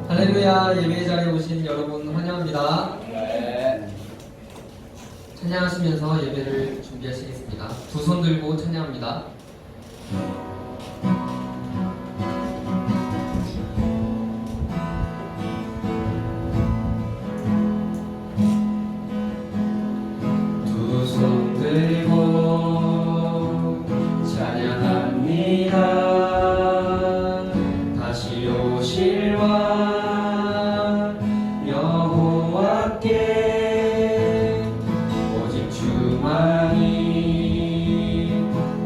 할렐루야. 예배 자리에 오신 여러분 환영합니다. 네. 찬양하시면서 예배를 준비하시겠습니다. 두 손 들고 찬양합니다. 두 손 들고 찬양합니다. 다시 오실 왕 여호와께 오직 주만이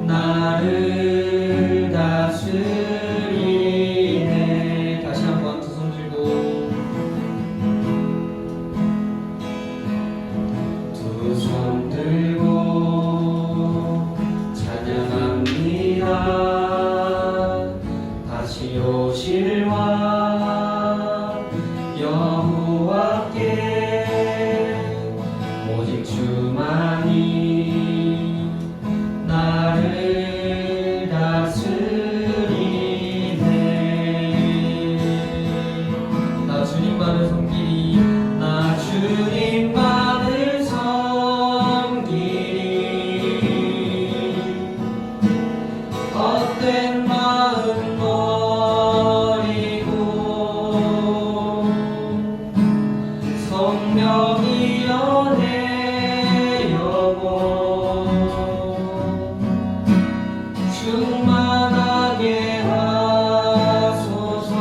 나를 다스리네. 다시 한번 두 손 들고 두 손 들고 찬양합니다. 다시 오실 왕 여호와께 오직 주만이 나를 다스리네. 나 주님만을 섬기리. 나 주님만을 섬기리. 헛된 마음 버리고 성령이 연애 영혼 충만하게 하소서.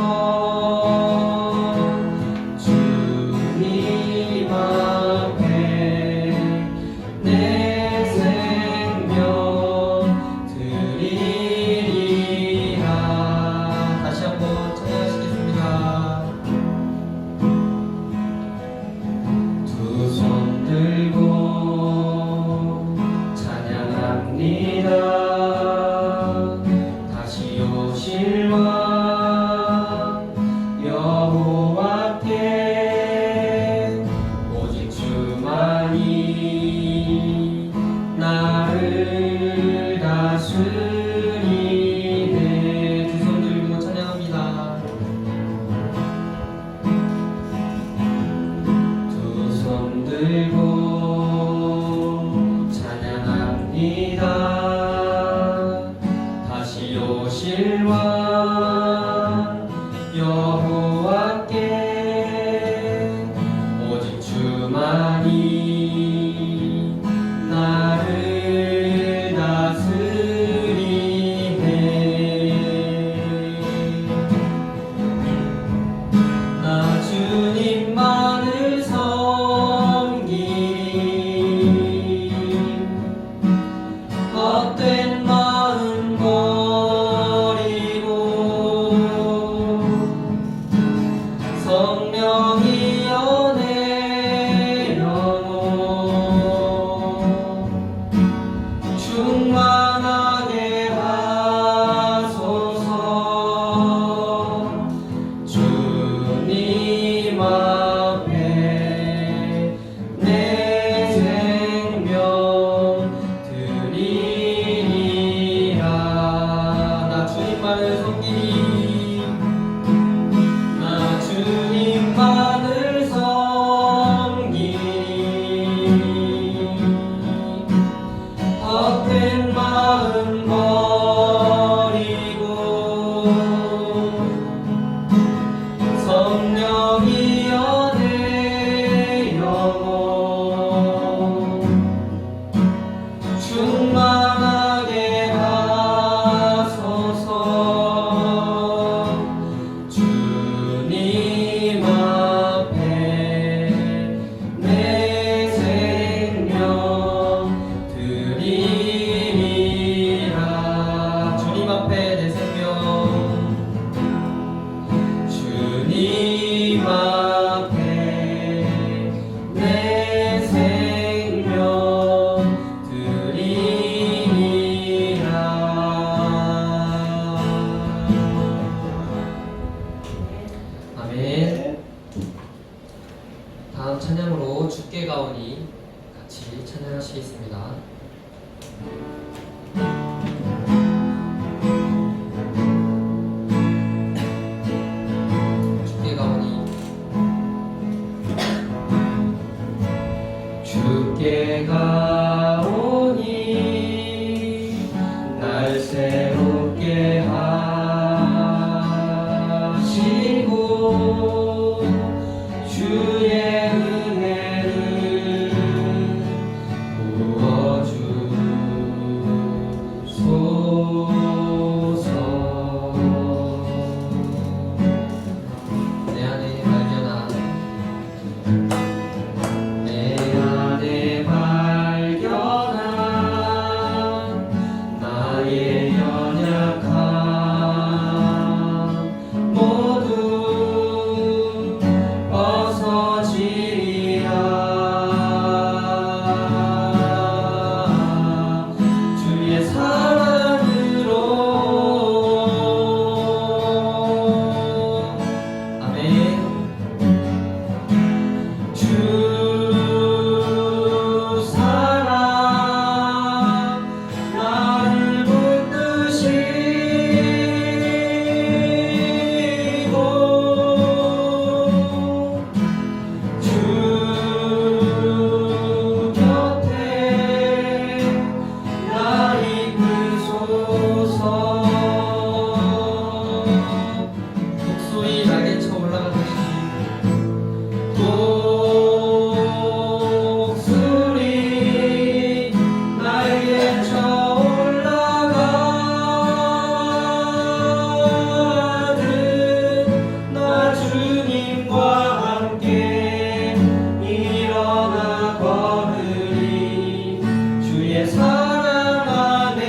주님 앞에 내 생명 드리리라. 다시 한번 찬양하시겠습니다. 두 손 들고 찬양합니다. 다시 오실 왕 여호와께 오직 주만이 나를 다스리네. 두 손 들고 찬양합니다. 두 손 들고 찬양합니다. 다시 오실 왕 여호와께 오직 주만이 나를 다스리네. 나 주님만을 섬기리. 헛된 마음 버리고 성령이 연애 영혼 충만하게 하소서. 주님 앞에 내 생명 드리리라. 나 주님만을 섬기리. 나 주님만을 섬기리. 헛된 마음 버리고 성령이 연애 영혼 충만하게 하소서. 주님 앞에 내 생명 드리리라. 주님 앞에 내 생명. 주님 앞에 내 생명 드리리라. 아멘. 다음 찬양으로 주께 가오니 같이 찬양하시겠습니다. 주께 가오니 주의 은혜를 부어주소서. 내 안에 발견한 나의 연약함 모두 벗어지리라. 주의 사랑으로. 아멘. 주 사랑 나를 붙드시고 주 곁에 날 이끄소서. 독수리 날개쳐 올라가듯이 독수리 날개쳐 올라가듯 나 주님과 함께 일어나 걸으리. 주의 사랑 안에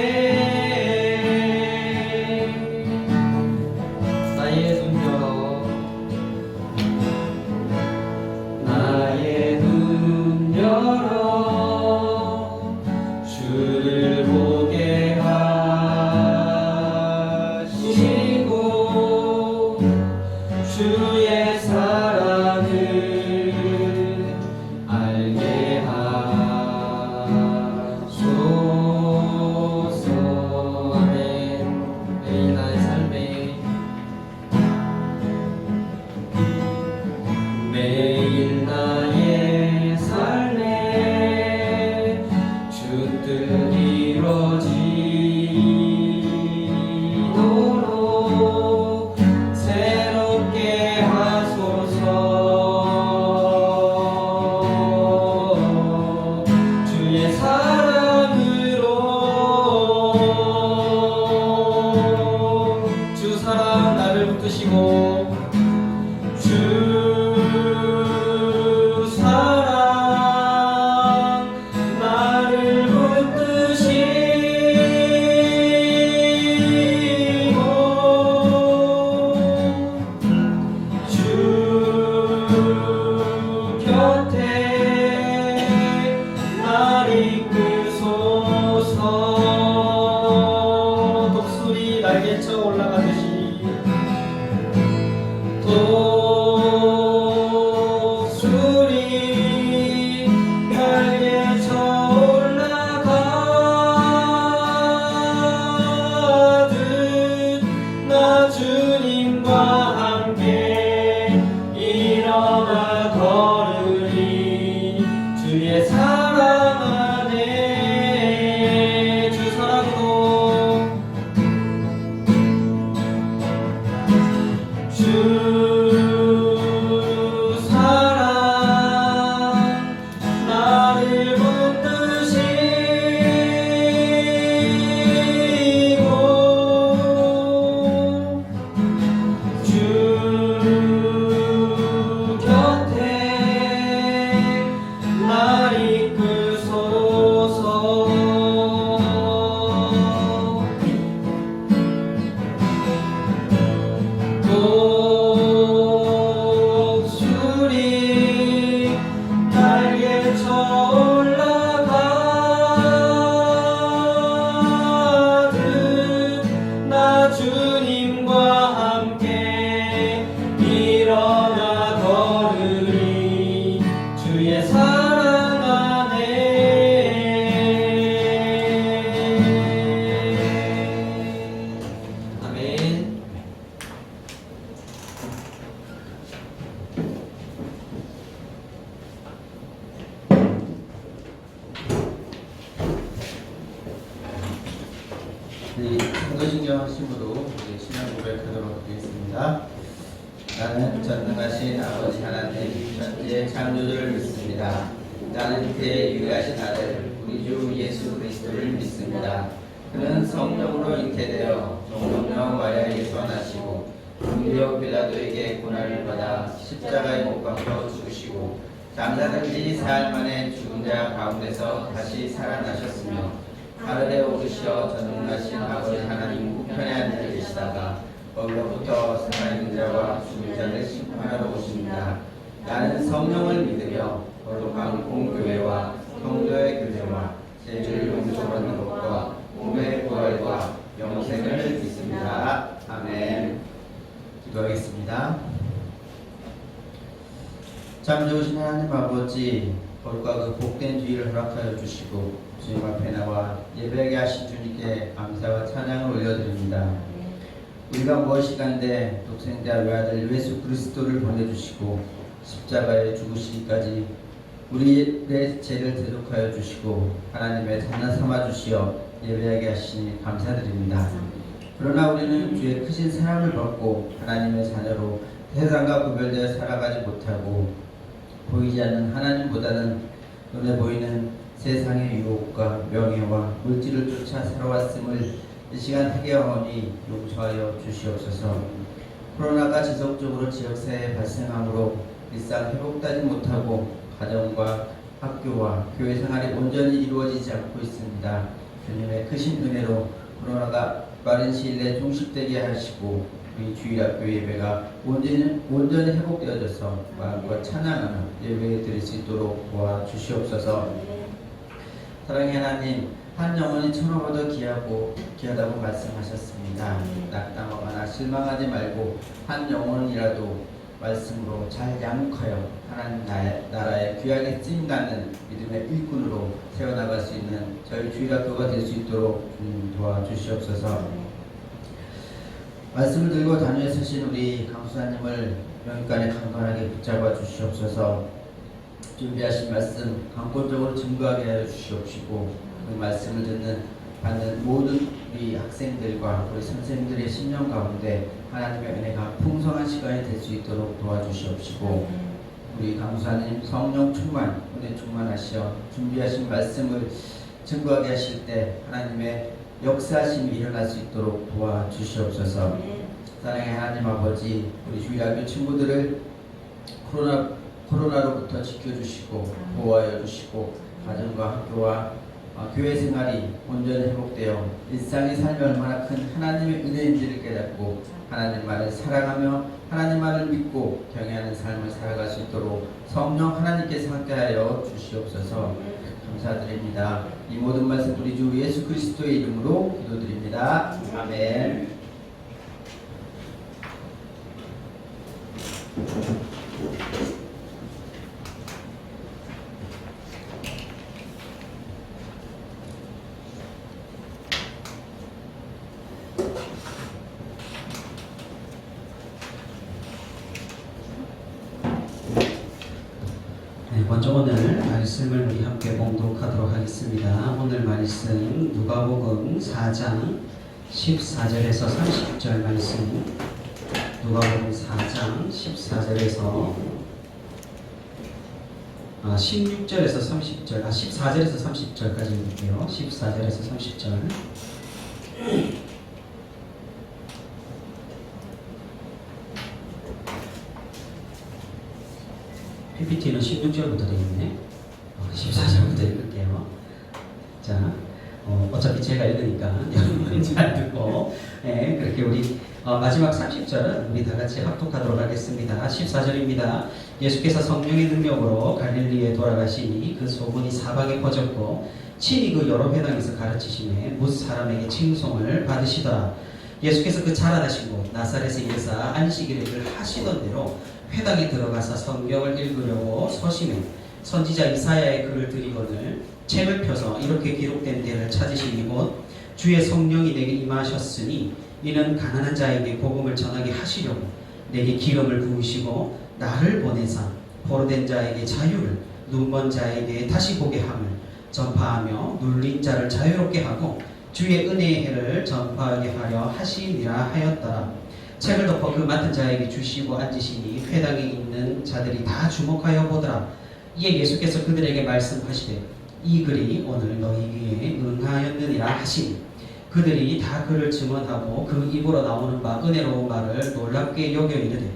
나의 눈 열어. 나의 눈 열어 주를 보게 하시고 주의 사랑을 알게 하소서. 아멘. 매일 나의 삶에 매일 나의 삶에 주 뜻 이루어지도록 새롭게 하소서. 주의 사랑으로. 주 사랑 나를 붙드시고 주 사랑 나를 붙드시고 주 곁에 날 이끄소서. 독수리 날개쳐 올라가듯이 독수리 날개쳐 올라가듯 나 주님과 함께 일어나 걸으리. 주의 사랑 안에 주 사랑으로. 주 사랑 나를 붙드시고 주 곁에 날 이끄소서. 독수리 날개쳐 올라가듯 나 주님과 함께 일어나 걸으리. 주의 사랑 안에. 아멘. 네, 성도신경 하심으로 우리 신앙 고백하도록 하겠습니다. 나는 전능하신 아버지 하나님 천지의 창조주를 믿습니다. 나는 그의 유일하신 아들 우리 주 예수 그리스도를 믿습니다. 그는 성령으로 잉태되어 종명령 마리아에게서 나시고 본디오 빌라도에게 고난을 받아 십자가에 못 박혀 죽으시고 장사된 지 사흘 만에 죽은 자 가운데서 다시 살아나셨으며 하늘에 오르시어 전능하신 아버지 하나님 우편에 앉아 계시다가 거기로부터 살아있는 자와 죽은 자를 심판하러 오십니다. 나는 성령을 믿으며 거룩한 공교회와 성도의 교제와 죄를 용서받는 것과 몸의 부활과 영생을 믿습니다. 아멘. 기도하겠습니다. 참 좋으신 하나님 아버지, 거룩과 그 복된 주의를 허락하여 주시고 주님 앞에 나와 예배하게 하신 주님께 감사와 찬양을 올려드립니다. 우리가 무엇이간데 독생자 외아들 예수 그리스도를 보내주시고 십자가에 죽으시기까지 우리의 죄를 대속하여 주시고 하나님의 자녀 삼아주시어 예배하게 하시니 감사드립니다. 그러나 우리는 주의 크신 사랑을 받고 하나님의 자녀로 세상과 구별되어 살아가지 못하고 보이지 않는 하나님보다는 눈에 보이는 세상의 유혹과 명예와 물질을 쫓아 살아왔음을 이 시간 회개하오니 용서하여 주시옵소서. 코로나가 지속적으로 지역사회에 발생하므로 일상 회복되지 못하고 가정과 학교와 교회 생활이 온전히 이루어지지 않고 있습니다. 주님의 크신 은혜로 코로나가 빠른 시일 내에 종식되게 하시고 우리 주일학교 예배가 온전히 회복되어져서 마음과 찬양하는 예배 드릴 수 있도록 도와주시옵소서. 사랑의 하나님, 한 영혼이 천하보다 귀하다고 말씀하셨습니다. 낙담하거나 실망하지 말고 한 영혼이라도 말씀으로 잘 양육하여 하나님 나라의 귀하게 쓰임받는 믿음의 일꾼으로 세워나갈 수 있는 저희 주일학교가 될 수 있도록 주님 도와주시옵소서. 말씀을 들고 단위에 서신 우리 강수사님을 영육간에 강건하게 붙잡아 주시옵소서. 준비하신 말씀 강권적으로 증거하게 하여 주시옵시고 그 말씀을 받는 모든 우리 학생들과 우리 선생님들의 심령 가운데 하나님의 은혜가 풍성한 시간이 될 수 있도록 도와주시옵시고 우리 강수사님 성령 충만, 은혜 충만하시어 준비하신 말씀을 증거하게 하실 때 하나님의 역사하심이 일어날 수 있도록 도와주시옵소서. 사랑의 하나님 아버지, 우리 주일학교 친구들을 코로나로부터 지켜주시고 보호하여 주시고 가정과 학교와 교회 생활이 온전히 회복되어 일상의 삶이 얼마나 큰 하나님의 은혜인지를 깨닫고 하나님만을 사랑하며 하나님만을 믿고 경외하는 삶을 살아갈 수 있도록 성령 하나님께서 함께하여 주시옵소서. 감사드립니다. 이 모든 말씀 우리 주 예수 그리스도의 이름으로 기도드립니다. 아멘. 먼저 오늘 말씀을 우리 함께 봉독하도록 하겠습니다. 오늘 말씀 누가복음 4장 14절에서 30절 말씀, 누가복음 4장 14절에서 16절에서 30절, 14절에서 30절까지 읽을게요. 14절에서 30절. PPT는 16절부터 되어 있네. 14절부터 읽을게요. 자, 어차피 제가 읽으니까 여러분 잘 듣고, 그렇게 우리 마지막 30절은 우리 다 같이 합독하도록 하겠습니다. 14절입니다. 예수께서 성령의 능력으로 갈릴리에 돌아가시니 그 소문이 사방에 퍼졌고 친히 그 여러 회당에서 가르치심에 뭇 사람에게 칭송을 받으시더라. 예수께서 그 자라나신 곳 나사렛에 이르사 안식일을 하시던 대로 회당에 들어가서 성경을 읽으려고 서심해 선지자 이사야의 글을 들이거늘 책을 펴서 이렇게 기록된 데를 찾으시니 곧 주의 성령이 내게 임하셨으니 이는 가난한 자에게 복음을 전하게 하시려고 내게 기름을 부으시고 나를 보내사 포로된 자에게 자유를 눈먼 자에게 다시 보게 함을 전파하며 눌린 자를 자유롭게 하고 주의 은혜의 해를 전파하게 하려 하시니라 하였더라. 책을 덮어 그 맡은 자에게 주시고 앉으시니 회당에 있는 자들이 다 주목하여 보더라. 이에 예수께서 그들에게 말씀하시되 이 글이 오늘 너희에게 응하였느니라 하시니 그들이 다 그를 증언하고 그 입으로 나오는 바 은혜로운 말을 놀랍게 여겨 이르되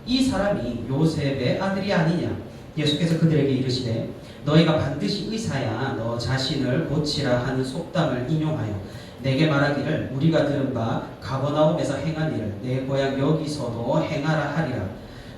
이 사람이 요셉의 아들이 아니냐. 예수께서 그들에게 이르시되 너희가 반드시 의사야 너 자신을 고치라 하는 속담을 인용하여 내게 말하기를 우리가 들은 바 가버나움에서 행한 일을 내 고향 여기서도 행하라 하리라.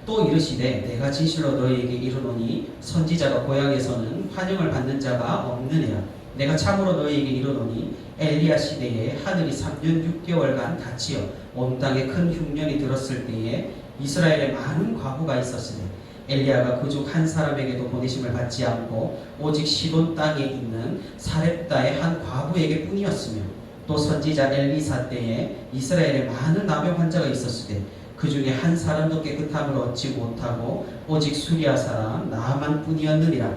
또 이르시되 내가 진실로 너희에게 이르노니 선지자가 고향에서는 환영을 받는 자가 없느니라. 내가 참으로 너희에게 이르노니 엘리야 시대에 하늘이 3년 6개월간 닫히어 온 땅에 큰 흉년이 들었을 때에 이스라엘에 많은 과부가 있었으니 엘리야가 그중 한 사람에게도 보내심을 받지 않고 오직 시돈 땅에 있는 사렙다의 한 과부에게 뿐이었으며 또 선지자 엘리사 때에 이스라엘에 많은 나병 환자가 있었으되 그 중에 한 사람도 깨끗함을 얻지 못하고 오직 수리아 사람 나만 뿐이었느니라.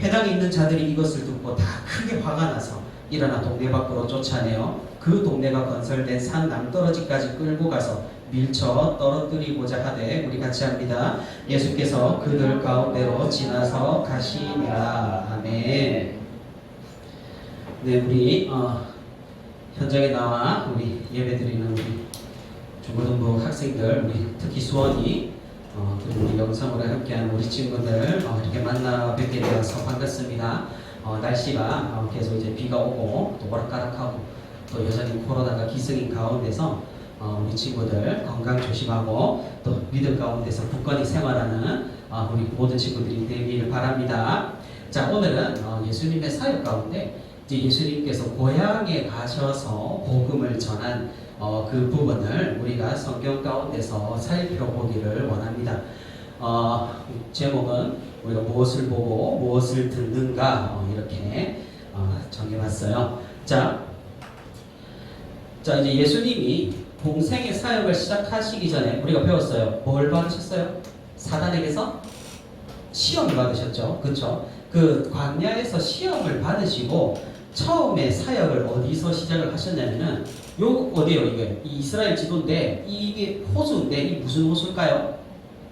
회당에 있는 자들이 이것을 듣고 다 크게 화가 나서 일어나 동네 밖으로 쫓아내어 그 동네가 건설된 산 남떨어지까지 끌고 가서 밀쳐 떨어뜨리고자 하되 우리 같이 합니다. 예수께서 그들 가운데로 지나서 가시니라. 아멘. 네, 우리 현장에 나와 우리 예배드리는 우리 중고등부 학생들, 우리 특히 수원이 그리고 우리 영상으로 함께하는 우리 친구들 이렇게 만나 뵙게 되어서 반갑습니다. 날씨가 계속 이제 비가 오고 또 오락가락하고 또 여전히 코로나가 기승인 가운데서 우리 친구들 건강 조심하고 또 믿음 가운데서 굳건히 생활하는 우리 모든 친구들이 되기를 바랍니다. 자, 오늘은 예수님의 사역 가운데 이제 예수님께서 고향에 가셔서 복음을 전한 그 부분을 우리가 성경 가운데서 살펴보기를 원합니다. 제목은 우리가 무엇을 보고 무엇을 듣는가 이렇게 정해봤어요. 자, 이제 예수님이 공생의 사역을 시작하시기 전에 우리가 배웠어요. 뭘 받으셨어요? 사단에게서 시험을 받으셨죠. 그렇죠? 그 광야에서 시험을 받으시고 처음에 사역을 어디서 시작을 하셨냐면은 요 어디요? 이게 이스라엘 지도인데 이게 호수인데 이 무슨 호수일까요?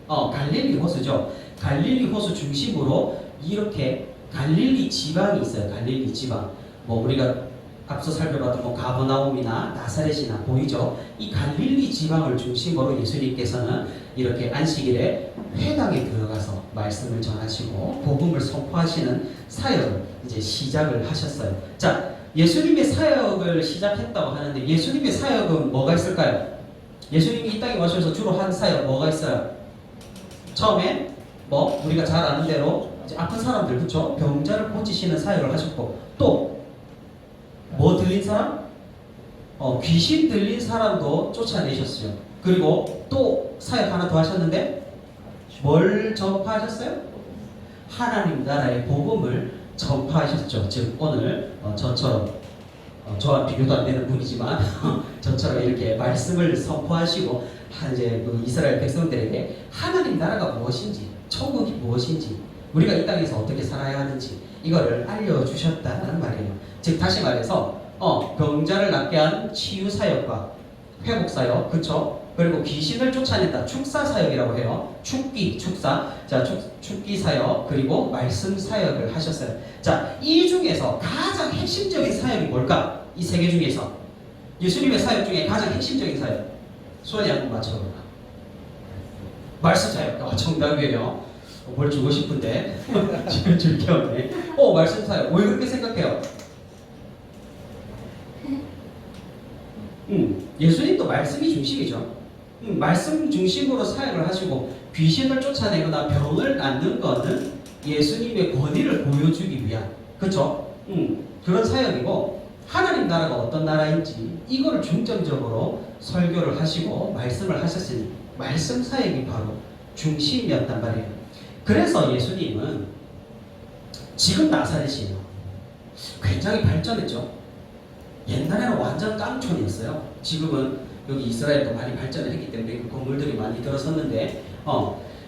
갈릴리 호수죠. 갈릴리 호수 중심으로 이렇게 갈릴리 지방이 있어요. 갈릴리 지방. 뭐 우리가 앞서 살펴봤던 뭐 가버나움이나 나사렛이나 보이죠? 이 갈릴리 지방을 중심으로 예수님께서는 이렇게 안식일에 회당에 들어가서 말씀을 전하시고 복음을 선포하시는 사역을 이제 시작을 하셨어요. 자, 예수님의 사역을 시작했다고 하는데 예수님의 사역은 뭐가 있을까요? 예수님이 이 땅에 오셔서 주로 한 사역 뭐가 있어요? 처음에 뭐 우리가 잘 아는 대로 이제 아픈 사람들, 그렇죠? 병자를 고치시는 사역을 하셨고 또 뭐 들린 사람? 귀신 들린 사람도 쫓아내셨어요. 그리고 또 사역 하나 더 하셨는데 뭘 전파하셨어요? 하나님 나라의 복음을 전파하셨죠. 즉 오늘 저처럼 저와 비교도 안 되는 분이지만 저처럼 이렇게 말씀을 선포하시고 이제 그 이스라엘 백성들에게 하나님 나라가 무엇인지, 천국이 무엇인지, 우리가 이 땅에서 어떻게 살아야 하는지 이거를 알려주셨다는 말이에요. 즉 다시 말해서 병자를 낫게 한 치유 사역과 회복 사역, 그쵸? 그리고 귀신을 쫓아낸다, 축사 사역이라고 해요. 축기, 축사. 자, 축기 사역 그리고 말씀 사역을 하셨어요. 자, 이 중에서 가장 핵심적인 사역이 뭘까? 이 세 개 중에서 예수님의 사역 중에 가장 핵심적인 사역. 수원이 한번 맞춰볼까? 말씀 사역. 정답이에요. 뭘 주고 싶은데 지금 줄 게 없네. 말씀 사역. 왜 그렇게 생각해요? 예수님도 말씀이 중심이죠. 말씀 중심으로 사역을 하시고 귀신을 쫓아내거나 병을 낫는 것은 예수님의 권위를 보여주기 위한, 그렇죠? 그런 사역이고 하나님 나라가 어떤 나라인지 이거를 중점적으로 설교를 하시고 말씀을 하셨으니 말씀 사역이 바로 중심이었단 말이에요. 그래서 예수님은 지금 나사렛이에요. 굉장히 발전했죠. 옛날에는 완전 깡촌이었어요. 지금은 여기 이스라엘도 많이 발전을 했기 때문에 그 건물들이 많이 들어섰는데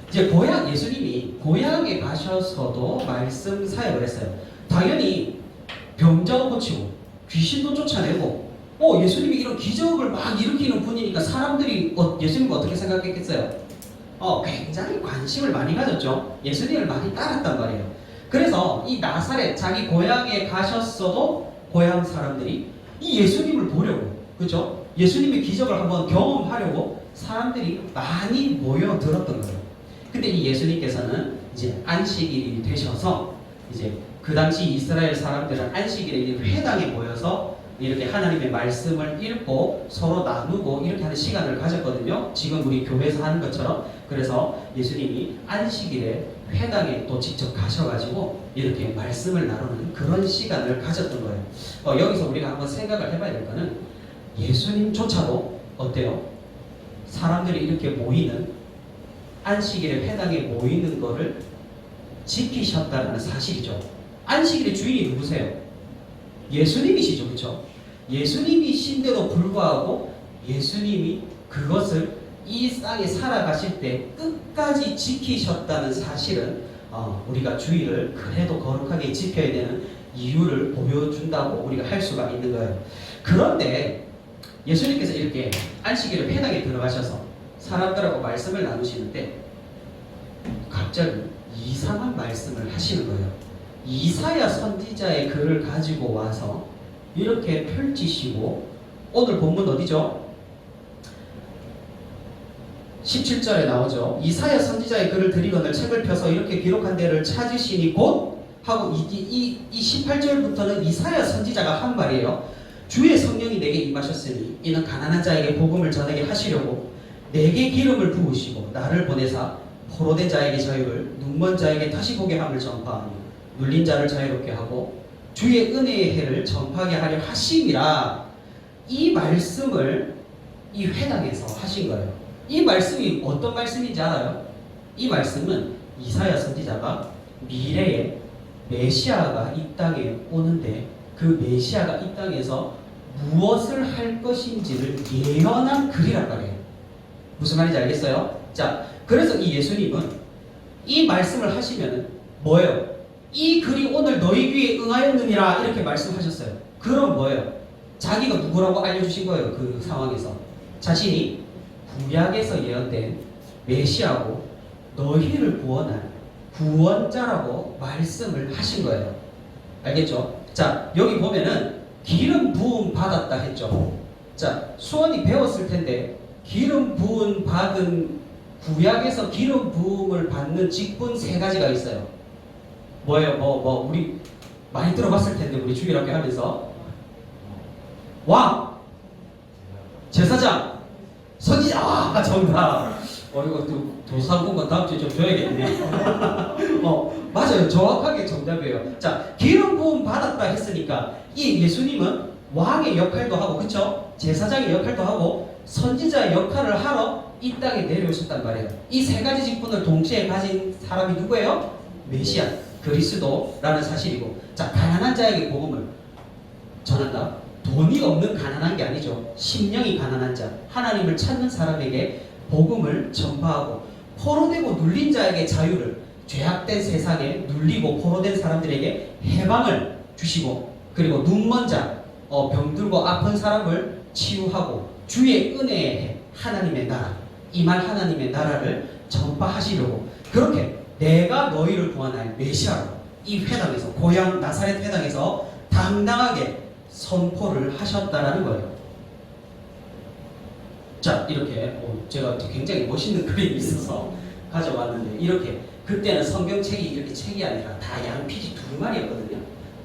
이제 예수님이 고향에 가셔서도 말씀 사역을 했어요. 당연히 병자도 고치고 귀신도 쫓아내고 예수님이 이런 기적을 막 일으키는 분이니까 사람들이 예수님을 어떻게 생각했겠어요? 굉장히 관심을 많이 가졌죠. 예수님을 많이 따랐단 말이에요. 그래서 이 나사렛 자기 고향에 가셨어도 고향 사람들이 이 예수님을 보려고, 그죠? 예수님의 기적을 한번 경험하려고 사람들이 많이 모여들었던 거예요. 근데 이 예수님께서는 이제 안식일이 되셔서 이제 그 당시 이스라엘 사람들은 안식일에 회당에 모여서 이렇게 하나님의 말씀을 읽고 서로 나누고 이렇게 하는 시간을 가졌거든요. 지금 우리 교회에서 하는 것처럼. 그래서 예수님이 안식일에 회당에 또 직접 가셔가지고 이렇게 말씀을 나누는 그런 시간을 가졌던 거예요. 여기서 우리가 한번 생각을 해봐야 될 거는 예수님조차도 어때요? 사람들이 이렇게 모이는 안식일에 회당에 모이는 거를 지키셨다는 사실이죠. 안식일의 주인이 누구세요? 예수님이시죠. 그렇죠? 예수님이신데도 불구하고 예수님이 그것을 이 땅에 살아가실 때 끝까지 지키셨다는 사실은 우리가 주일을 그래도 거룩하게 지켜야 되는 이유를 보여준다고 우리가 할 수가 있는 거예요. 그런데 예수님께서 이렇게 안식일에 회당에 들어가셔서 사람들하고 말씀을 나누시는데 갑자기 이상한 말씀을 하시는 거예요. 이사야 선지자의 글을 가지고 와서 이렇게 펼치시고, 오늘 본문 어디죠? 17절에 나오죠. 이사야 선지자의 글을 드리거늘 책을 펴서 이렇게 기록한 데를 찾으시니 곧 하고 이 18절부터는 이사야 선지자가 한 말이에요. 주의 성령이 내게 임하셨으니 이는 가난한 자에게 복음을 전하게 하시려고 내게 기름을 부으시고 나를 보내사 포로된 자에게 자유를, 눈먼 자에게 다시 보게 함을 전파하며 눌린 자를 자유롭게 하고 주의 은혜의 해를 전파하게 하려 하심이라. 이 말씀을 이 회당에서 하신 거예요. 이 말씀이 어떤 말씀인지 알아요? 이 말씀은 이사야 선지자가 미래에 메시아가 이 땅에 오는데 그 메시아가 이 땅에서 무엇을 할 것인지를 예언한 글이란 말이에요. 무슨 말인지 알겠어요? 자, 그래서 이 예수님은 이 말씀을 하시면은 뭐예요? 이 글이 오늘 너희 귀에 응하였느니라 이렇게 말씀하셨어요. 그럼 뭐예요? 자기가 누구라고 알려주신 거예요. 그 상황에서 자신이 구약에서 예언된 메시아고 너희를 구원할 구원자라고 말씀을 하신 거예요. 알겠죠? 자, 여기 보면은 기름 부음 받았다 했죠. 자, 수원이 배웠을 텐데 기름 부음 받은 구약에서 기름 부음을 받는 직분 세 가지가 있어요. 뭐예요? 우리 많이 들어봤을 텐데 우리 주일학교 하면서 왕, 제사장, 선지자. 정답. 이거 또 도상공과 다음 주에 좀 줘야겠네. 맞아요. 정확하게 정답이에요. 자, 기름 부음 받았다 했으니까 이 예수님은 왕의 역할도 하고, 그쵸? 제사장의 역할도 하고 선지자의 역할을 하러 이 땅에 내려오셨단 말이에요. 이 세 가지 직분을 동시에 가진 사람이 누구예요? 메시아, 그리스도라는 사실이고, 자, 가난한 자에게 복음을 전한다. 돈이 없는 가난한 게 아니죠. 심령이 가난한 자, 하나님을 찾는 사람에게 복음을 전파하고, 포로되고 눌린 자에게 자유를, 죄악된 세상에 눌리고 포로된 사람들에게 해방을 주시고, 그리고 눈먼 자, 병들고 아픈 사람을 치유하고, 주의 은혜의 하나님의 나라, 임할 하나님의 나라를 전파하시려고 그렇게 내가 너희를 구원할 메시아로 이 회당에서, 고향 나사렛 회당에서 당당하게 선포를 하셨다라는 거예요. 자, 이렇게 제가 굉장히 멋있는 그림이 있어서 가져왔는데, 이렇게 그때는 성경책이 이렇게 책이 아니라 다 양피지 두루마리였거든요.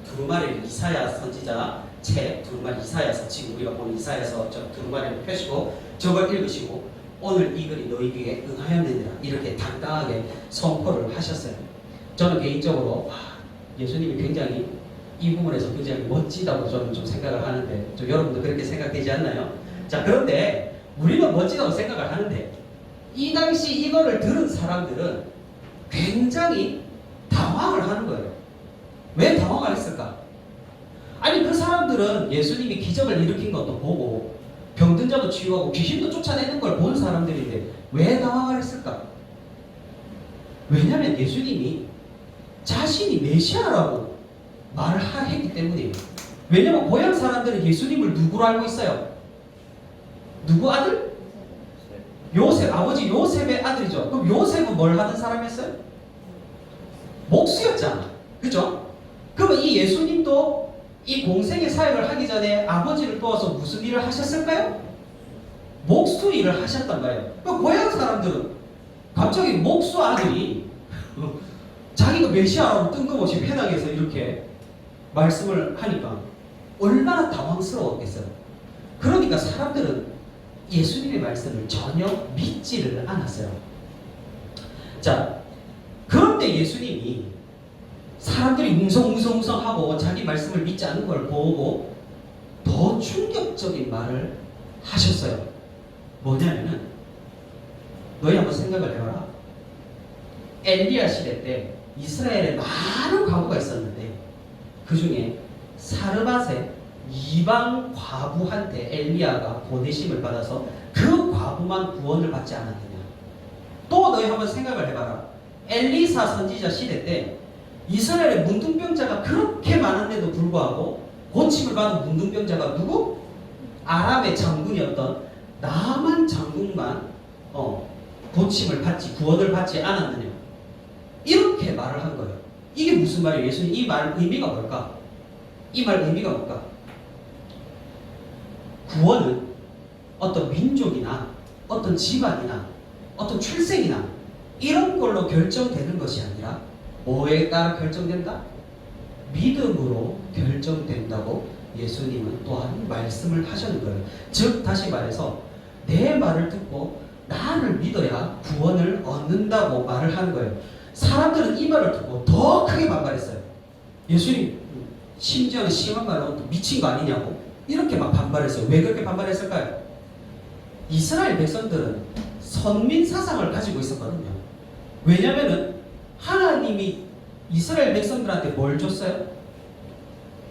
두루마리를 이사야 선지자 책, 두루마리 이사야서, 지금 우리가 보는 이사야서 저 두루마리를 펴시고 저걸 읽으시고 오늘 이 글이 너희 귀에 응하였느니라 이렇게 당당하게 선포를 하셨어요. 저는 개인적으로 예수님이 굉장히 이 부분에서 굉장히 멋지다고 저는 좀 생각을 하는데, 여러분도 그렇게 생각되지 않나요? 자, 그런데 우리는 멋지다고 생각을 하는데 이 당시 이거를 들은 사람들은 굉장히 당황을 하는 거예요. 왜 당황을 했을까? 아니, 그 사람들은 예수님이 기적을 일으킨 것도 보고 병든 자도 치유하고 귀신도 쫓아내는 걸 본 사람들인데 왜 당황을 했을까? 왜냐하면 예수님이 자신이 메시아라고 말을 했기 때문이에요. 왜냐면 고향 사람들은 예수님을 누구로 알고 있어요? 누구 아들? 요셉, 아버지 요셉의 아들이죠. 그럼 요셉은 뭘 하는 사람이었어요? 목수였잖아. 그죠? 그러면 이 예수님도 이 공생의 사역을 하기 전에 아버지를 도와서 무슨 일을 하셨을까요? 목수 일을 하셨단 말이에요. 그럼 고향 사람들은 갑자기 목수 아들이 자기가 메시아라고 뜬금없이 회당에서 이렇게 말씀을 하니까 얼마나 당황스러웠겠어요. 그러니까 사람들은 예수님의 말씀을 전혀 믿지를 않았어요. 자, 그런데 예수님이 사람들이 웅성웅성하고 자기 말씀을 믿지 않는 걸 보고 더 충격적인 말을 하셨어요. 뭐냐면은 너희 한번 생각을 해봐라. 엘리야 시대 때 이스라엘에 많은 과부가 있었는데 그 중에 사르밧의 이방 과부한테 엘리야가 보내심을 받아서 그 과부만 구원을 받지 않았느냐. 또 너희 한번 생각을 해봐라. 엘리사 선지자 시대 때 이스라엘의 문둥병자가 그렇게 많은데도 불구하고 고침을 받은 문둥병자가 누구? 아람의 장군이었던 나만 장군만 고침을 받지 구원을 받지 않았느냐. 이렇게 말을 한 거예요. 이게 무슨 말이에요? 예수님 이 말 의미가 뭘까? 이 말 의미가 뭘까? 구원은 어떤 민족이나 어떤 집안이나 어떤 출생이나 이런 걸로 결정되는 것이 아니라 뭐에 따라 결정된다? 믿음으로 결정된다고 예수님은 또한 말씀을 하시는 거예요. 즉 다시 말해서 내 말을 듣고 나를 믿어야 구원을 얻는다고 말을 하는 거예요. 사람들은 이 말을 듣고 더 크게 반발했어요. 예수님 심지어는 심한 말로 미친 거 아니냐고 이렇게 막 반발했어요. 왜 그렇게 반발했을까요? 이스라엘 백성들은 선민 사상을 가지고 있었거든요. 왜냐면은 하나님이 이스라엘 백성들한테 뭘 줬어요?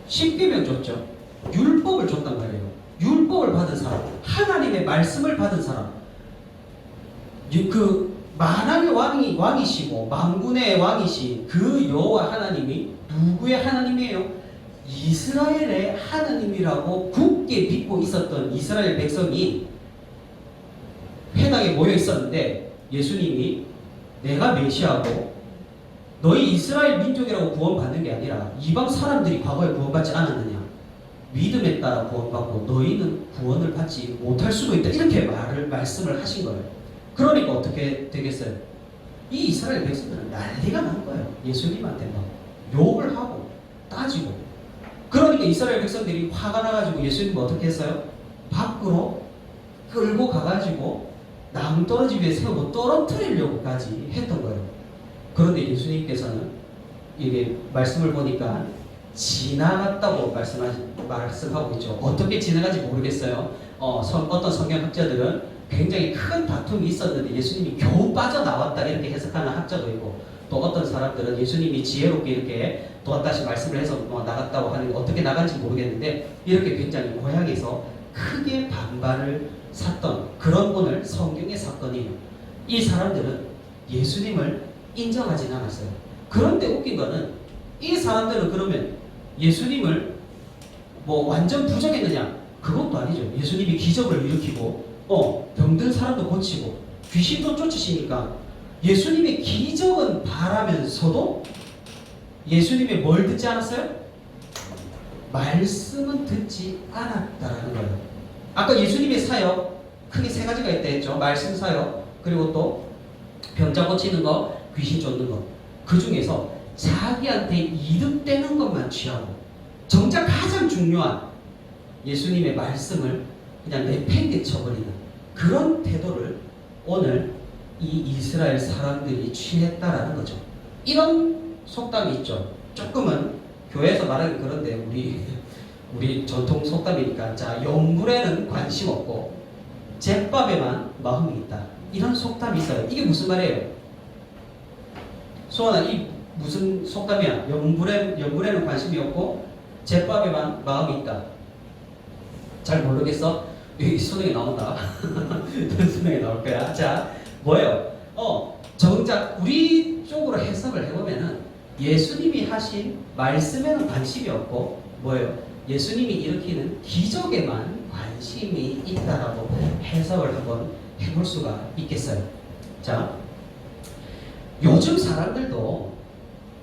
십계명 줬죠. 율법을 줬단 말이에요. 율법을 받은 사람, 하나님의 말씀을 받은 사람, 그 만왕의 왕이시고 만군의 왕이신 그 여호와 하나님이 누구의 하나님이에요? 이스라엘의 하나님이라고 굳게 믿고 있었던 이스라엘 백성이 회당에 모여 있었는데 예수님이 내가 메시아고 너희 이스라엘 민족이라고 구원받는 게 아니라 이방 사람들이 과거에 구원받지 않았느냐? 믿음에 따라 구원받고 너희는 구원을 받지 못할 수도 있다. 이렇게 말씀을 하신 거예요. 그러니까 어떻게 되겠어요? 이 이스라엘 백성들은 난리가 난 거예요. 예수님한테 막 욕을 하고 따지고. 그러니까 이스라엘 백성들이 화가 나가지고 예수님은 어떻게 했어요? 밖으로 끌고 가가지고 낭떠러지 위에 세우고 떨어뜨리려고까지 했던 거예요. 그런데 예수님께서는 이게 말씀을 보니까 지나갔다고 말씀하고 있죠. 어떻게 지나가지 모르겠어요. 어떤 성경학자들은 굉장히 큰 다툼이 있었는데 예수님이 겨우 빠져나왔다 이렇게 해석하는 학자도 있고 또 어떤 사람들은 예수님이 지혜롭게 이렇게 또 다시 말씀을 해서 나갔다고 하는 게 어떻게 나간지 모르겠는데 이렇게 굉장히 고향에서 크게 반발을 샀던 그런 오늘 성경의 사건이에요. 이 사람들은 예수님을 인정하진 않았어요. 그런데 웃긴 거는 이 사람들은 그러면 예수님을 뭐 완전 부정했느냐? 그것도 아니죠. 예수님이 기적을 일으키고 병든 사람도 고치고 귀신도 쫓으시니까 예수님의 기적은 바라면서도 예수님의 뭘 듣지 않았어요? 말씀은 듣지 않았다라는 거예요. 아까 예수님의 사역 크게 세 가지가 있다 했죠. 말씀 사역, 그리고 또 병자 고치는 거, 귀신 쫓는 거. 그 중에서 자기한테 이득되는 것만 취하고 정작 가장 중요한 예수님의 말씀을 그냥 내팽개쳐버리는 그런 태도를 오늘 이 이스라엘 사람들이 취했다라는 거죠. 이런 속담이 있죠. 조금은 교회에서 말하기 그런데 우리 전통 속담이니까 자, 영불에는 관심 없고 잿밥에만 마음이 있다. 이런 속담이 있어요. 이게 무슨 말이에요? 소원아, 이 무슨 속담이야? 영불에는 관심이 없고 잿밥에만 마음이 있다. 잘 모르겠어? 여기 수능에 나온다. 수능에 나올 거야. 자, 뭐예요? 정작 우리 쪽으로 해석을 해보면은 예수님이 하신 말씀에는 관심이 없고 뭐예요? 예수님이 일으키는 기적에만 관심이 있다라고 해석을 한번 해볼 수가 있겠어요. 자, 요즘 사람들도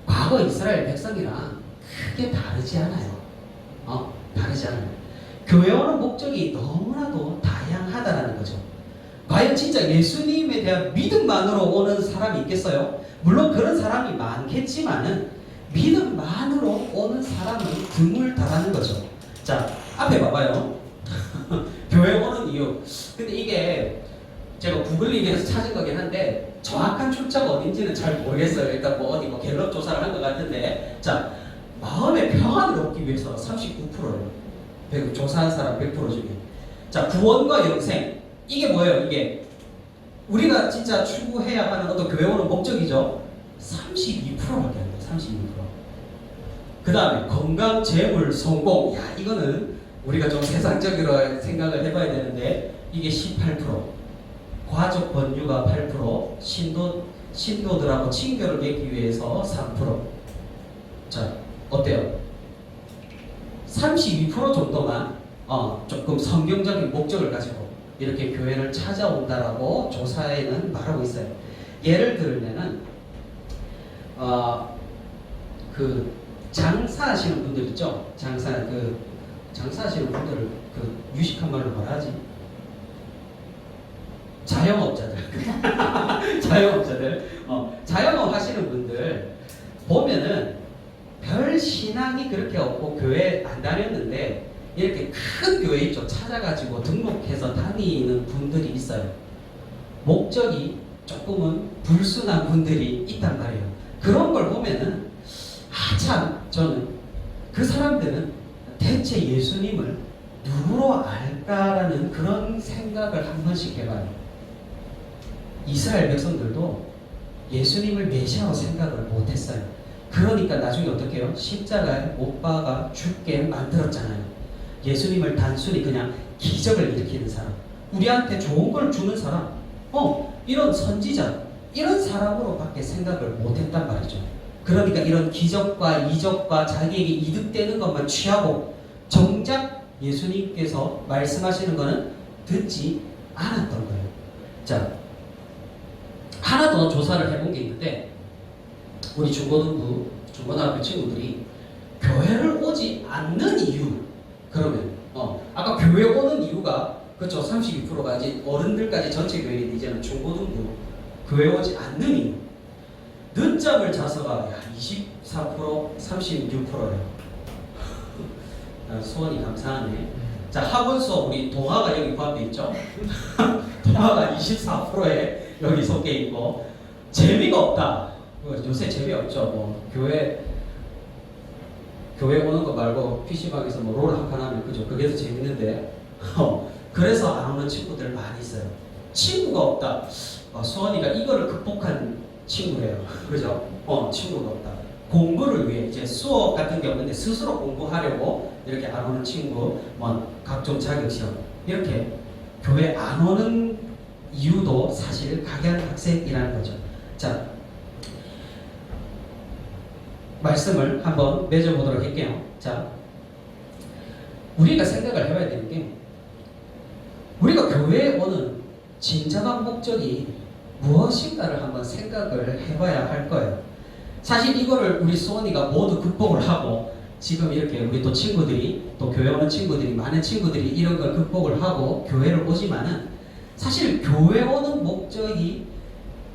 과거 이스라엘 백성이랑 크게 다르지 않아요. 다르지 않아요. 교회 오는 목적이 너무나도 다양하다라는 거죠. 과연 진짜 예수님에 대한 믿음만으로 오는 사람이 있겠어요? 물론 그런 사람이 많겠지만은 믿음만으로 오는 사람은 드물다라는 거죠. 자, 앞에 봐봐요. 교회 오는 이유. 근데 이게 제가 구글링에서 찾은 거긴 한데 정확한 출처가 어딘지는 잘 모르겠어요. 일단 뭐 어디 뭐 갤럽 조사를 한 것 같은데, 자, 마음의 평안을 얻기 위해서 39%예요. 조사한 사람 100% 중에. 자, 구원과 영생. 이게 뭐예요? 이게 우리가 진짜 추구해야 하는 어떤 교회 오는 목적이죠. 32%밖에 안 돼요. 32%. 그 다음에 건강, 재물, 성공. 야, 이거는 우리가 좀 세상적으로 생각을 해봐야 되는데 이게 18%. 과적 번유가 8%. 신도들하고 친교를 맺기 위해서 3%. 자, 어때요? 32% 정도만 조금 성경적인 목적을 가지고 이렇게 교회를 찾아온다라고 조사에는 말하고 있어요. 예를 들면은 그 장사하시는 분들 있죠. 장사하시는 분들을 그 유식한 말로 뭐라 하지? 자영업자들. 자영업 하시는 분들 보면은 별 신앙이 그렇게 없고 교회 안 다녔는데 이렇게 큰 교회 있죠. 찾아가지고 등록해서 다니는 분들이 있어요. 목적이 조금은 불순한 분들이 있단 말이에요. 그런 걸 보면은 참 저는 그 사람들은 대체 예수님을 누구로 알까라는 그런 생각을 한 번씩 해봐요. 이스라엘 백성들도 예수님을 메시아로 생각을 못했어요. 그러니까 나중에 어떻게 해요? 십자가에 못 박아 죽게 만들었잖아요. 예수님을 단순히 그냥 기적을 일으키는 사람, 우리한테 좋은 걸 주는 사람, 이런 선지자, 이런 사람으로밖에 생각을 못했단 말이죠. 그러니까 이런 기적과 이적과 자기에게 이득되는 것만 취하고 정작 예수님께서 말씀하시는 것은 듣지 않았던 거예요. 자, 하나 더 조사를 해본 게 있는데 우리 중고등학교 친구들이 교회를 오지 않는 이유. 그러면 아까 교회 오는 이유가 그렇죠. 32%가 이제 어른들까지 전체 교회인데 이제는 중고등부 교회 오지 않는 이유. 늦잠을 자서가 24%, 36%예요. 수원이 감사하네. 자, 학원 수업 우리 동아가 여기 포함되어 있죠. 동아가 24%에 여기 속해 있고 재미가 없다. 요새 재미없죠. 뭐 교회 오는 거 말고 PC방에서 뭐 롤 한 판 하면 그죠? 그게 더 재밌는데 그래서 안 오는 친구들 많이 있어요. 친구가 없다. 수원이가 이거를 극복한 친구래요. 그죠? 친구가 없다. 공부를 위해 이제 수업 같은 게 없는데 스스로 공부하려고 이렇게 안 오는 친구, 뭐 각종 자격시험 이렇게 교회 안 오는 이유도 사실 각양각색이라는 거죠. 자, 말씀을 한번 맺어보도록 할게요. 자, 우리가 생각을 해봐야 되는 게 우리가 교회에 오는 진정한 목적이 무엇인가를 한번 생각을 해봐야 할 거예요. 사실 이거를 우리 수원이가 모두 극복을 하고 지금 이렇게 우리 또 친구들이 또 교회 오는 친구들이 많은 친구들이 이런 걸 극복을 하고 교회를 오지만은 사실 교회 오는 목적이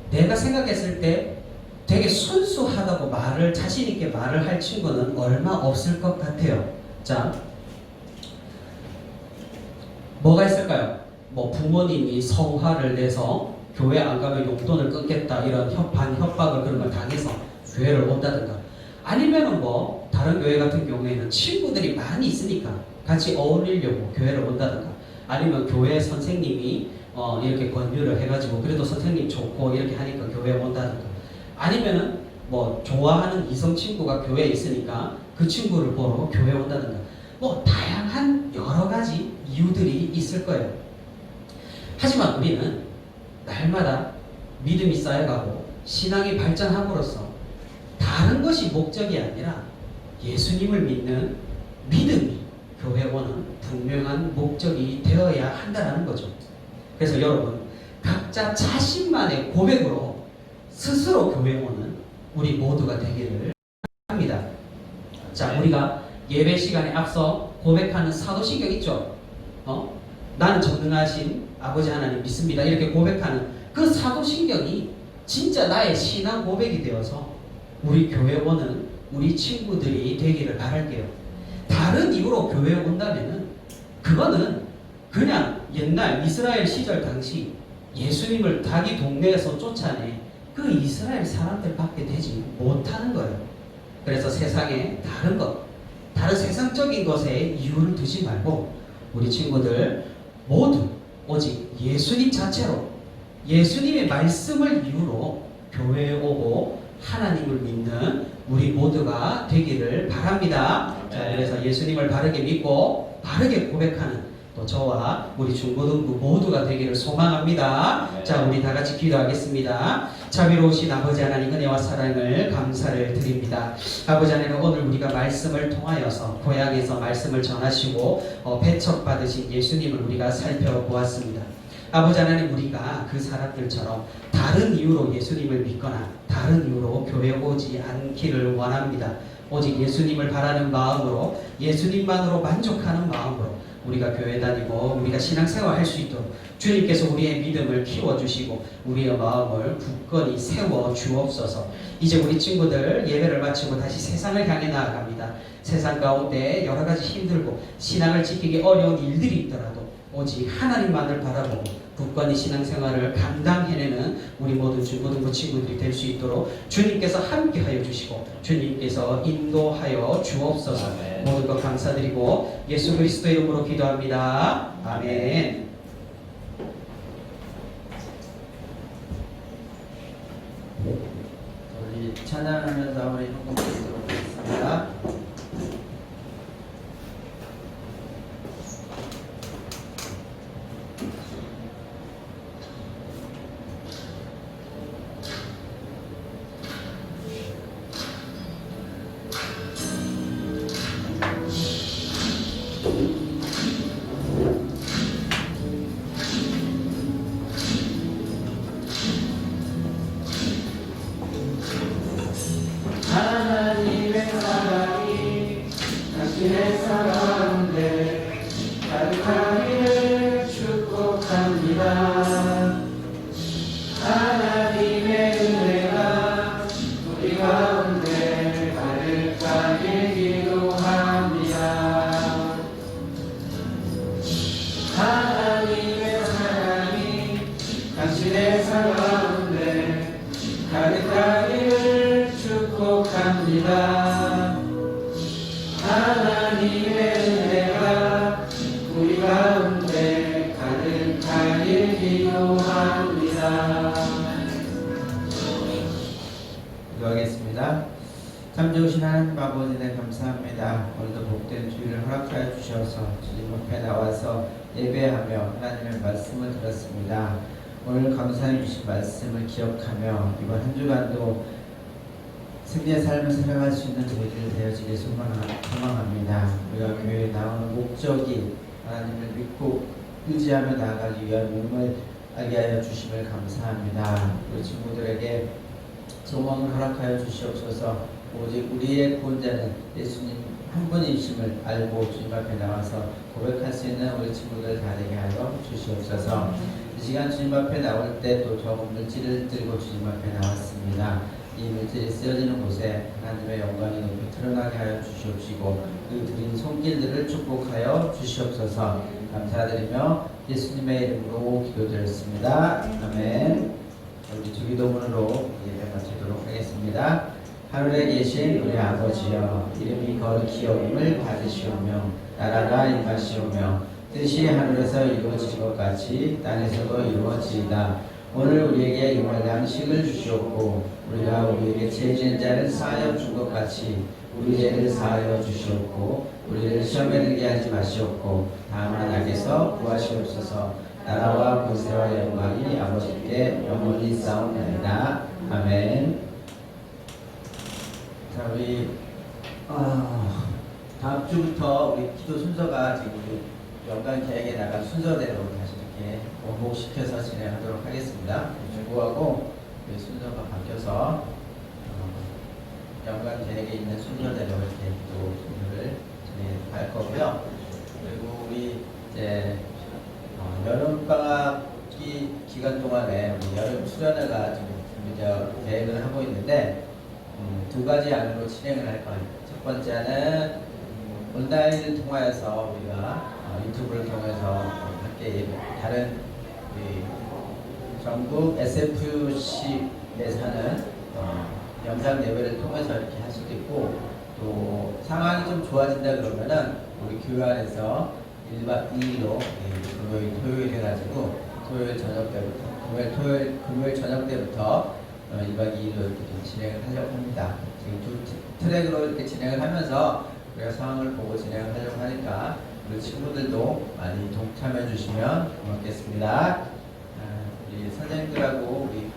내가 생각했을 때 되게 순수하다고 자신 있게 말을 할 친구는 얼마 없을 것 같아요. 자, 뭐가 있을까요? 뭐 부모님이 성화를 내서 교회 안 가면 용돈을 끊겠다 이런 협박을 그런 걸 당해서 교회를 온다든가, 아니면은 뭐 다른 교회 같은 경우에는 친구들이 많이 있으니까 같이 어울리려고 교회를 온다든가, 아니면 교회 선생님이 이렇게 권유를 해가지고 그래도 선생님 좋고 이렇게 하니까 교회에 온다든가, 아니면은 뭐 좋아하는 이성 친구가 교회에 있으니까 그 친구를 보러 교회에 온다든가, 뭐 다양한 여러 가지 이유들이 있을 거예요. 하지만 우리는 날마다 믿음이 쌓여가고 신앙이 발전함으로써 다른 것이 목적이 아니라 예수님을 믿는 믿음이 교회원은 분명한 목적이 되어야 한다는 거죠. 그래서 여러분 각자 자신만의 고백으로 스스로 교회원은 우리 모두가 되기를 합니다. 자, 우리가 예배 시간에 앞서 고백하는 사도신경 있죠? 나는 전능하신 아버지 하나님 믿습니다. 이렇게 고백하는 그 사도신경이 진짜 나의 신앙 고백이 되어서 우리 교회원은 우리 친구들이 되기를 바랄게요. 다른 이유로 교회에 온다면은 그거는 그냥 옛날 이스라엘 시절 당시 예수님을 자기 동네에서 쫓아내 그 이스라엘 사람들밖에 되지 못하는 거예요. 그래서 세상에 다른 세상적인 것에 이유를 두지 말고 우리 친구들 모두 오직 예수님 자체로 예수님의 말씀을 이유로 교회에 오고 하나님을 믿는 우리 모두가 되기를 바랍니다. 자, 그래서 예수님을 바르게 믿고 바르게 고백하는 또 저와 우리 중고등부 모두가 되기를 소망합니다. 자, 우리 다 같이 기도하겠습니다. 자비로우신 아버지 하나님 은혜와 사랑을 감사를 드립니다. 아버지 하나님 오늘 우리가 말씀을 통하여서 고향에서 말씀을 전하시고 배척받으신 예수님을 우리가 살펴보았습니다. 아버지 하나님 우리가 그 사람들처럼 다른 이유로 예수님을 믿거나 다른 이유로 교회에 오지 않기를 원합니다. 오직 예수님을 바라는 마음으로 예수님만으로 만족하는 마음으로 우리가 교회 다니고 우리가 신앙생활 할 수 있도록 주님께서 우리의 믿음을 키워주시고 우리의 마음을 굳건히 세워 주옵소서. 이제 우리 친구들 예배를 마치고 다시 세상을 향해 나아갑니다. 세상 가운데 여러 가지 힘들고 신앙을 지키기 어려운 일들이 있더라도 오직 하나님만을 바라보고 굳건히 신앙생활을 감당해내는 우리 모든 중고등부 친구들이 될 수 있도록 주님께서 함께하여 주시고 주님께서 인도하여 주옵소서. 모든 것 감사드리고 예수 그리스도의 이름으로 기도합니다. 아멘. 우리 찬양하면서 우리 한곡 드리도록 하겠습니다. 하나님의 사랑이 당신의 삶 가운데 가득하기를 축복합니다. 하나님의 은혜가 우리 가운데 가득하길 기도합니다. 하나님의 사랑이 당신의 삶 가운데 가득하기를 축복합니다. 하나님의 은혜가 우리 가운데 가득하길 기도합니다. 기도하겠습니다. 참 좋으신 하나님 아버지 네 감사합니다. 오늘도 복된 주일을 허락하여 주셔서 주님 앞에 나와서 예배하며 하나님의 말씀을 들었습니다. 오늘 감사해 주신 말씀을 기억하며 이번 한 주간도 승리의 삶을 살아갈 수 있는 저희들 되어지길 소망합니다. 우리가 교회에 나오는 목적이 하나님을 믿고 의지하며 나아가기 위한 몸을 알게 하여 주심을 감사합니다. 우리 친구들에게 소망을 허락하여 주시옵소서. 오직 우리의 구원자는 예수님 한 분이심을 알고 주님 앞에 나와서 고백할 수 있는 우리 친구들 다 되게 하여 주시옵소서. 이 시간 주님 앞에 나올 때 또 저 물질을 들고 주님 앞에 나왔습니다. 이 물질이 쓰여지는 곳에 하나님의 영광이 높이 드러나게 하여 주시옵시고 그 드린 손길들을 축복하여 주시옵소서. 감사드리며 예수님의 이름으로 기도드렸습니다. 아멘. 우리 주기도문으로 예배 마치도록 하겠습니다. 하늘에 계신 우리 아버지여, 이름이 거룩히 여김을 받으시오며 나라가 임하시오며 뜻이 하늘에서 이루어진 것 같이 땅에서도 이루어지이다. 오늘 우리에게 용할 양식을 주시옵고 우리가 우리에게 죄 지은 자를 사하여 준 것 같이 우리 죄를 사하여 주시옵고 우리를 시험에 들게 하지 마시옵고 다만 악에서 구하시옵소서. 나라와 권세와 영광이 아버지께 영원히 싸움나이다. 아멘. 자, 우리 다음 주부터 우리 기도 순서가 지금 우리 연간 계획에 나간 순서대로 다시 이렇게 원복시켜서 진행하도록 하겠습니다. 중고하고 순서가 바뀌어서 연간 계획에 있는 순서대로 이렇게 또 준비를 진행할 거고요. 그리고 우리 이제 여름방학 기간 동안에 우리 여름 수련회가 지금 계획을 하고 있는데 두 가지 안으로 진행을 할 거예요. 첫 번째는 온라인을 통하여서 우리가 유튜브를 통해서 함께 다른 우리 전국 SFC에 사는 영상 예배를 통해서 이렇게 할 수도 있고 또 상황이 좀 좋아진다 그러면은 우리 교회 안에서 1박 2일로 금요일 토요일 해가지고 토요일 저녁 때부터 금요일 저녁 때부터 1박 2일로 이렇게 좀 진행을 하려고 합니다. 지금 두 트랙으로 이렇게 진행을 하면서 우리가 상황을 보고 진행을 하려고 하니까 우리 친구들도 많이 동참해 주시면 고맙겠습니다. 우리 선생님들하고 우리